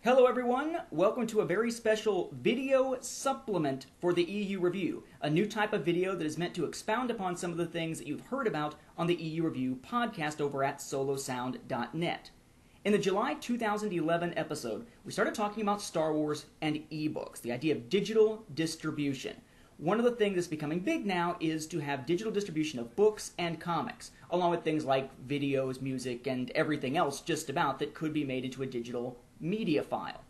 Hello everyone, welcome to a very special video supplement for the EU Review, a new type of video that is meant to expound upon some of the things that you've heard about on the EU Review podcast over at solosound.net. In the July 2011 episode, we started talking about Star Wars and ebooks, the idea of digital distribution. One of the things that's becoming big now is to have digital distribution of books and comics, along with things like videos, music, and everything else just about that could be made into a digital media file.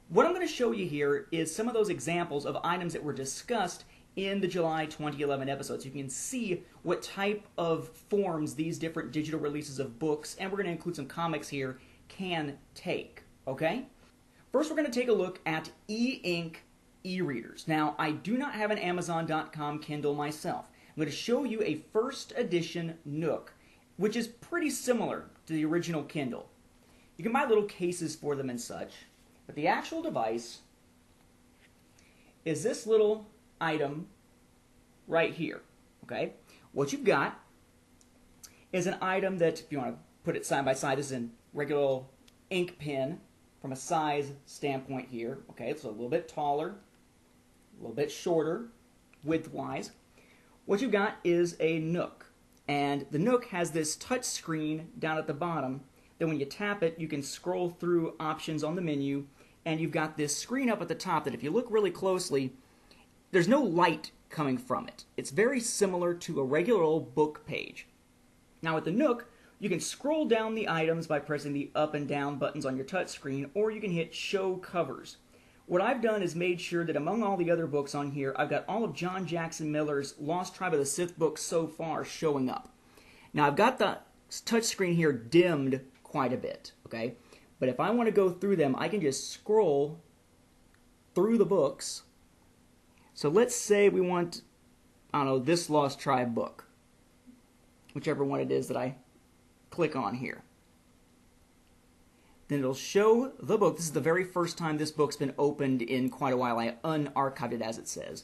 What I'm going to show you here is some of those examples of items that were discussed in the July 2011 episode, so you can see what type of forms these different digital releases of books, and we're going to include some comics here, can take. Okay? First, we're going to take a look at e-ink e-readers. Now, I do not have an Amazon.com Kindle myself. I'm going to show you a first edition Nook, which is pretty similar to the original Kindle. You can buy little cases for them and such, but the actual device is this little item right here. Okay? What you've got is an item that, if you want to put it side by side, this is a regular ink pen from a size standpoint here. Okay, it's a little bit taller, a little bit shorter, width-wise. What you've got is a Nook, and the Nook has this touch screen down at the bottom. Then when you tap it, you can scroll through options on the menu, and you've got this screen up at the top that if you look really closely, there's no light coming from it. It's very similar to a regular old book page. Now with the Nook, you can scroll down the items by pressing the up and down buttons on your touch screen, or you can hit Show Covers. What I've done is made sure that among all the other books on here, I've got all of John Jackson Miller's Lost Tribe of the Sith books so far showing up. Now I've got the touch screen here dimmed quite a bit, okay? But if I want to go through them, I can just scroll through the books. So let's say we want, I don't know, this Lost Tribe book, whichever one it is that I click on here. Then it'll show the book. This is the very first time this book's been opened in quite a while. I unarchived it, as it says.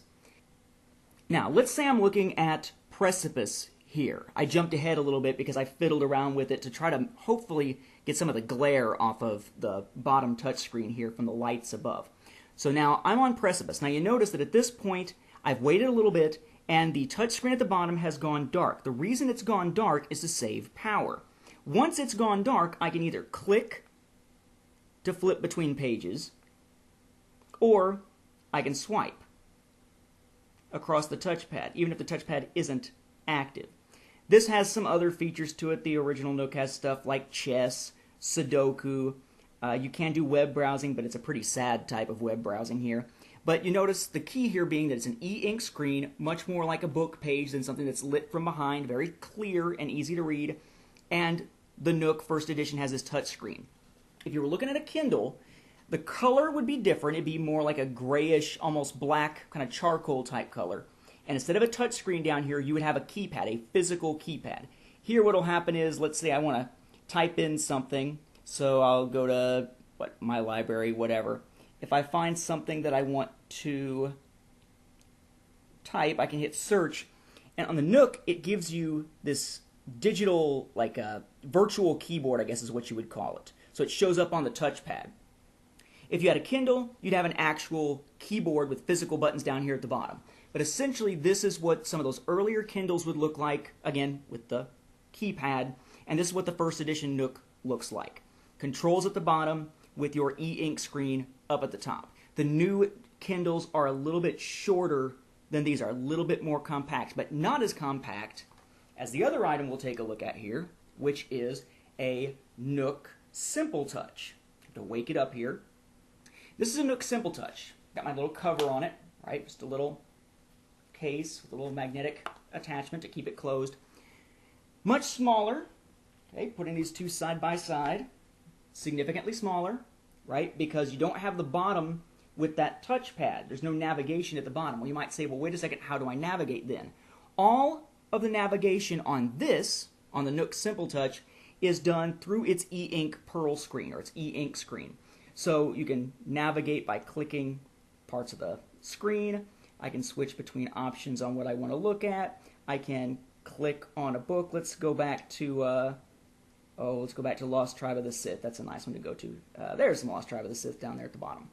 Now, let's say I'm looking at Precipice here. I jumped ahead a little bit because I fiddled around with it to try to hopefully get some of the glare off of the bottom touchscreen here from the lights above. So now I'm on Precipice. Now you notice that at this point I've waited a little bit and the touchscreen at the bottom has gone dark. The reason it's gone dark is to save power. Once it's gone dark, I can either click to flip between pages, or I can swipe across the touchpad, even if the touchpad isn't active. This has some other features to it. The original Nook has stuff like chess, Sudoku. You can do web browsing, but it's a pretty sad type of web browsing here. But you notice the key here being that it's an e-ink screen, much more like a book page than something that's lit from behind, very clear and easy to read. And the Nook first edition has this touch screen. If you were looking at a Kindle, the color would be different. It'd be more like a grayish, almost black, kind of charcoal type color. And instead of a touch screen down here, you would have a keypad, a physical keypad. Here what will happen is, let's say I want to type in something, so I'll go to my library, whatever. If I find something that I want to type, I can hit search, and on the Nook it gives you this digital, like a virtual keyboard, I guess is what you would call it. So it shows up on the touchpad. If you had a Kindle, you'd have an actual keyboard with physical buttons down here at the bottom. But essentially, this is what some of those earlier Kindles would look like, again, with the keypad, and this is what the first edition Nook looks like. Controls at the bottom with your e-ink screen up at the top. The new Kindles are a little bit shorter than these, are a little bit more compact, but not as compact as the other item we'll take a look at here, which is a Nook Simple Touch. I have to wake it up here. This is a Nook Simple Touch. Got my little cover on it, right? Just a little case with a little magnetic attachment to keep it closed. Much smaller, okay, putting these two side by side, significantly smaller, right, because you don't have the bottom with that touchpad. There's no navigation at the bottom. Well, you might say, well, wait a second, how do I navigate then? All of the navigation on this, on the Nook Simple Touch, is done through its e-ink Pearl screen, or its e-ink screen. So you can navigate by clicking parts of the screen. I can switch between options on what I want to look at. I can click on a book. Let's go back to a Oh, let's go back to Lost Tribe of the Sith. That's a nice one to go to. There's some Lost Tribe of the Sith down there at the bottom.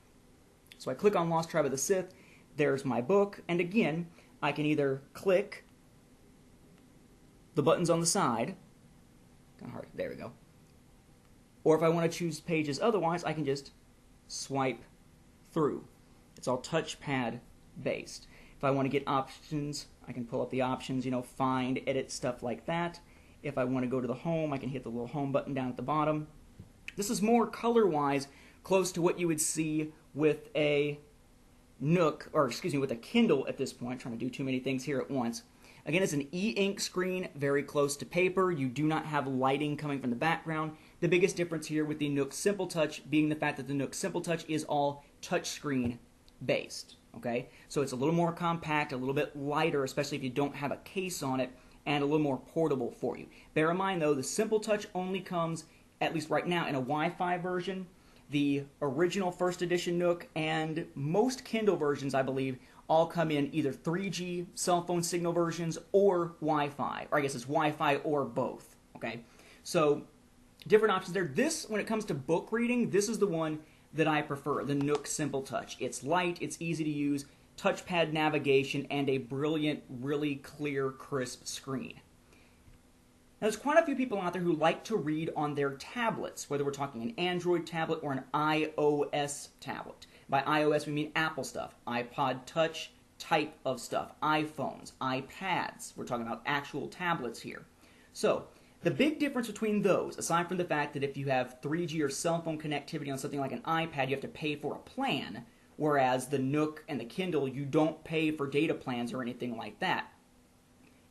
So I click on Lost Tribe of the Sith. There's my book. And again, I can either click the buttons on the side. Kind of hard. There we go. Or if I want to choose pages otherwise, I can just swipe through. It's all touchpad based. If I want to get options, I can pull up the options, find, edit, stuff like that. If I want to go to the home, I can hit the little home button down at the bottom. This is more color-wise close to what you would see with a Nook, or excuse me, with a Kindle at this point. I'm trying to do too many things here at once. Again, it's an e-ink screen, very close to paper. You do not have lighting coming from the background. The biggest difference here with the Nook Simple Touch being the fact that the Nook Simple Touch is all touchscreen based. Okay, so it's a little more compact, a little bit lighter, especially if you don't have a case on it, and a little more portable for you. Bear in mind, though, the Simple Touch only comes, at least right now, in a Wi-Fi version. The original first edition Nook and most Kindle versions, I believe, all come in either 3G cell phone signal versions or Wi-Fi, or I guess it's Wi-Fi or both. Okay, so different options there. This, when it comes to book reading, this is the one that I prefer, the Nook Simple Touch. It's light, it's easy to use, touchpad navigation, and a brilliant, really clear, crisp screen. Now, there's quite a few people out there who like to read on their tablets, whether we're talking an Android tablet or an iOS tablet. By iOS, we mean Apple stuff, iPod Touch type of stuff, iPhones, iPads. We're talking about actual tablets here. So, the big difference between those, aside from the fact that if you have 3G or cell phone connectivity on something like an iPad, you have to pay for a plan, whereas the Nook and the Kindle, you don't pay for data plans or anything like that.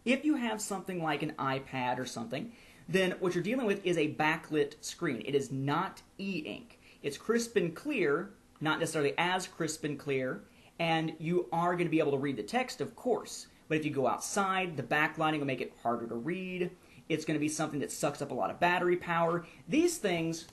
If you have something like an iPad or something, then what you're dealing with is a backlit screen. It is not e-ink. It's crisp and clear, not necessarily as crisp and clear, and you are going to be able to read the text, of course. But if you go outside, the backlighting will make it harder to read. It's going to be something that sucks up a lot of battery power. These things,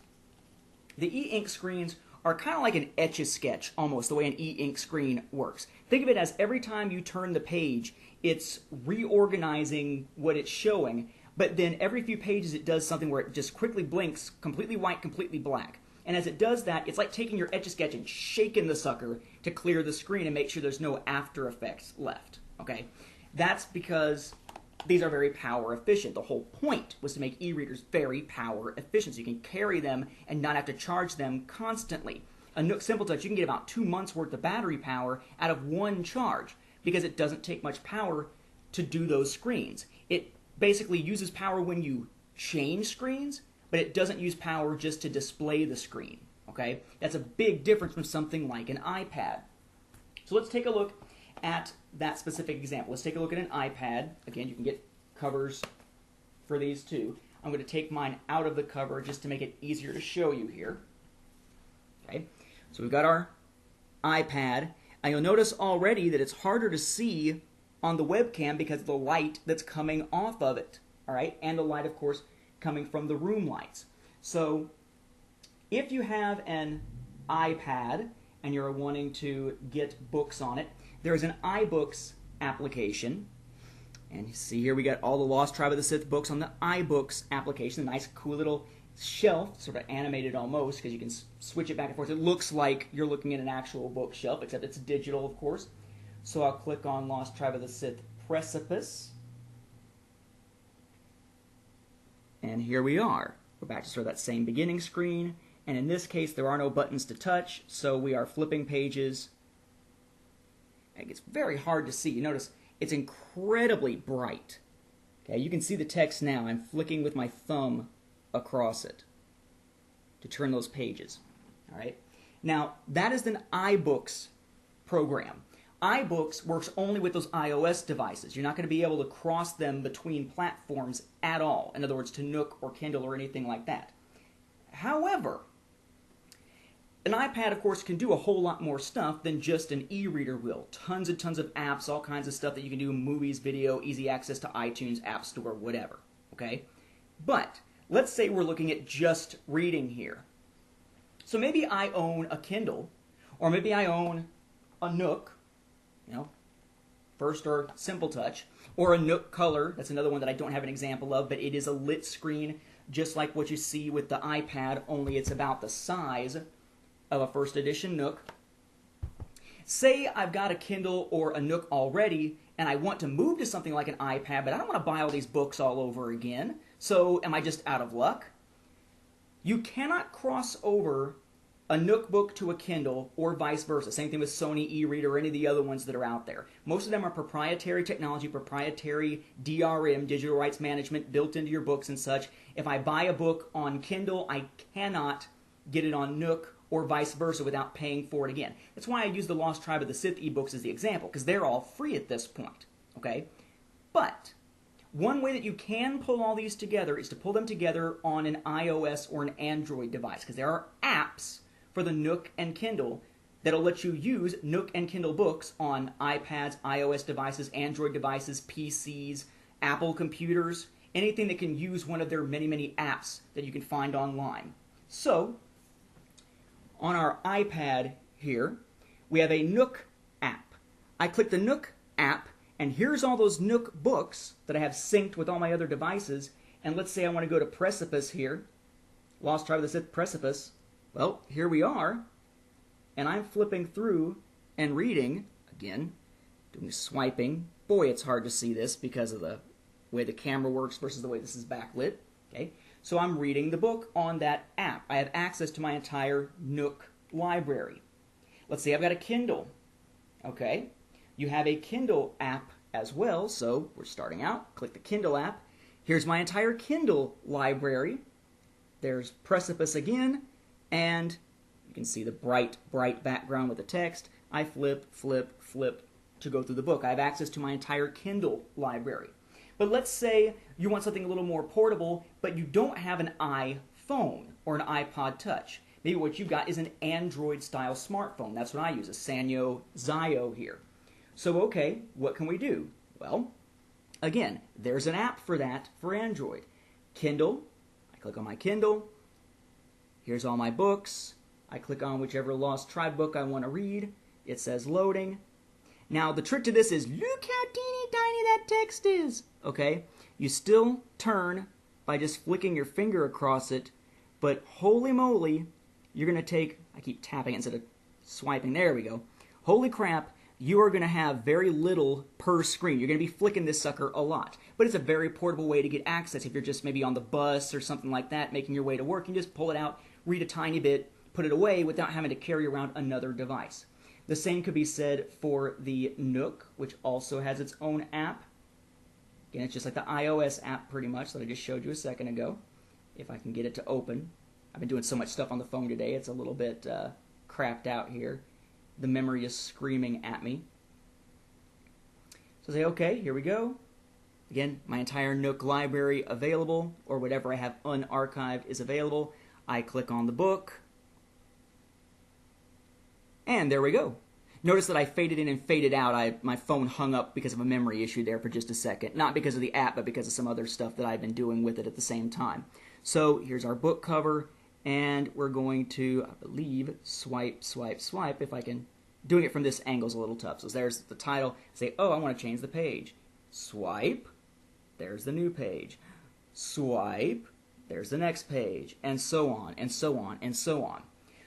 the e-ink screens, are kind of like an Etch-a-Sketch, almost, the way an e-ink screen works. Think of it as every time you turn the page, it's reorganizing what it's showing, but then every few pages it does something where it just quickly blinks, completely white, completely black. And as it does that, it's like taking your Etch-a-Sketch and shaking the sucker to clear the screen and make sure there's no after effects left. Okay? That's because these are very power efficient. The whole point was to make e-readers very power efficient so you can carry them and not have to charge them constantly. A Nook Simple Touch, you can get about 2 months worth of battery power out of one charge because it doesn't take much power to do those screens. It basically uses power when you change screens, but it doesn't use power just to display the screen. Okay? That's a big difference from something like an iPad. So let's take a look at that specific example. Let's take a look at an iPad. Again, you can get covers for these too. I'm going to take mine out of the cover just to make it easier to show you here. Okay, so we've got our iPad, and you'll notice already that it's harder to see on the webcam because of the light that's coming off of it. All right, and the light, of course, coming from the room lights. So if you have an iPad and you're wanting to get books on it, there's an iBooks application, and you see here we got all the Lost Tribe of the Sith books on the iBooks application, a nice cool little shelf, sort of animated almost, because you can switch it back and forth. It looks like you're looking at an actual bookshelf, except it's digital, of course. So I'll click on Lost Tribe of the Sith Precipice, and here we are. We're back to sort of that same beginning screen, and in this case there are no buttons to touch, so we are flipping pages. It gets very hard to see. You notice it's incredibly bright. Okay, you can see the text now. I'm flicking with my thumb across it to turn those pages. All right. Now, that is an iBooks program. iBooks works only with those iOS devices. You're not going to be able to cross them between platforms at all. In other words, to Nook or Kindle or anything like that. However, an iPad, of course, can do a whole lot more stuff than just an e-reader will. Tons and tons of apps, all kinds of stuff that you can do, movies, video, easy access to iTunes, App Store, whatever. Okay? But let's say we're looking at just reading here. So maybe I own a Kindle, or maybe I own a Nook, First or Simple Touch, or a Nook Color. That's another one that I don't have an example of, but it is a lit screen just like what you see with the iPad, only it's about the size of a first edition Nook. Say I've got a Kindle or a Nook already, and I want to move to something like an iPad, but I don't want to buy all these books all over again. So am I just out of luck? You cannot cross over a Nook book to a Kindle or vice versa. Same thing with Sony e-reader or any of the other ones that are out there. Most of them are proprietary technology, proprietary DRM, digital rights management, built into your books and such. If I buy a book on Kindle, I cannot get it on Nook or vice versa without paying for it again. That's why I use the Lost Tribe of the Sith ebooks as the example, because they're all free at this point. Okay? But one way that you can pull all these together is to pull them together on an iOS or an Android device, because there are apps for the Nook and Kindle that'll let you use Nook and Kindle books on iPads, iOS devices, Android devices, PCs, Apple computers, anything that can use one of their many, many apps that you can find online. So, on our iPad here, we have a Nook app. I click the Nook app, and here's all those Nook books that I have synced with all my other devices. And let's say I want to go to Precipice here, Lost Tribe of the Sith Precipice. Well, here we are, and I'm flipping through and reading, again, doing swiping. Boy, it's hard to see this because of the way the camera works versus the way this is backlit. Okay, so I'm reading the book on that app. I have access to my entire Nook library. Let's say I've got a Kindle. Okay, you have a Kindle app as well, so we're starting out. Click the Kindle app. Here's my entire Kindle library. There's Precipice again. And you can see the bright background with the text. I flip to go through the book. I have access to my entire Kindle library. But let's say you want something a little more portable, but you don't have an iPhone or an iPod Touch. Maybe what you've got is an Android-style smartphone. That's what I use, a Sanyo Zio here. So, okay, what can we do? Well, again, there's an app for that for Android. Kindle, I click on my Kindle. Here's all my books. I click on whichever Lost Tribe book I want to read. It says loading. Now, the trick to this is, look how teeny tiny that text is. Okay? You still turn by just flicking your finger across it, but holy moly, you're going to take, I keep tapping instead of swiping. There we go. Holy crap, you are going to have very little per screen. You're going to be flicking this sucker a lot. But it's a very portable way to get access. If you're just maybe on the bus or something like that, making your way to work, you just pull it out, read a tiny bit, put it away without having to carry around another device. The same could be said for the Nook, which also has its own app. Again, it's just like the iOS app pretty much that I just showed you a second ago. If I can get it to open. I've been doing so much stuff on the phone today, it's a little bit crapped out here. The memory is screaming at me. So say, okay, here we go. Again, my entire Nook library available, or whatever I have unarchived is available. I click on the book, and there we go. Notice that I faded in and faded out. My phone hung up because of a memory issue there for just a second. Not because of the app, but because of some other stuff that I've been doing with it at the same time. So here's our book cover, and we're going to, I believe, swipe. If I can, doing it from this angle is a little tough. So there's the title. Say, oh, I want to change the page. Swipe. There's the new page. Swipe. There's the next page, and so on, and so on, and so on.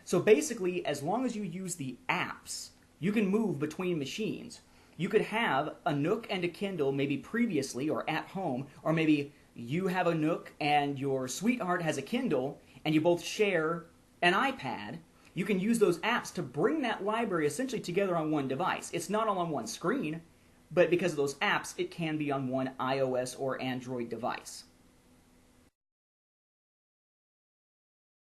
So basically, as long as you use the apps, you can move between machines. You could have a Nook and a Kindle maybe previously or at home, or maybe you have a Nook and your sweetheart has a Kindle, and you both share an iPad. You can use those apps to bring that library essentially together on one device. It's not all on one screen, but because of those apps, it can be on one iOS or Android device.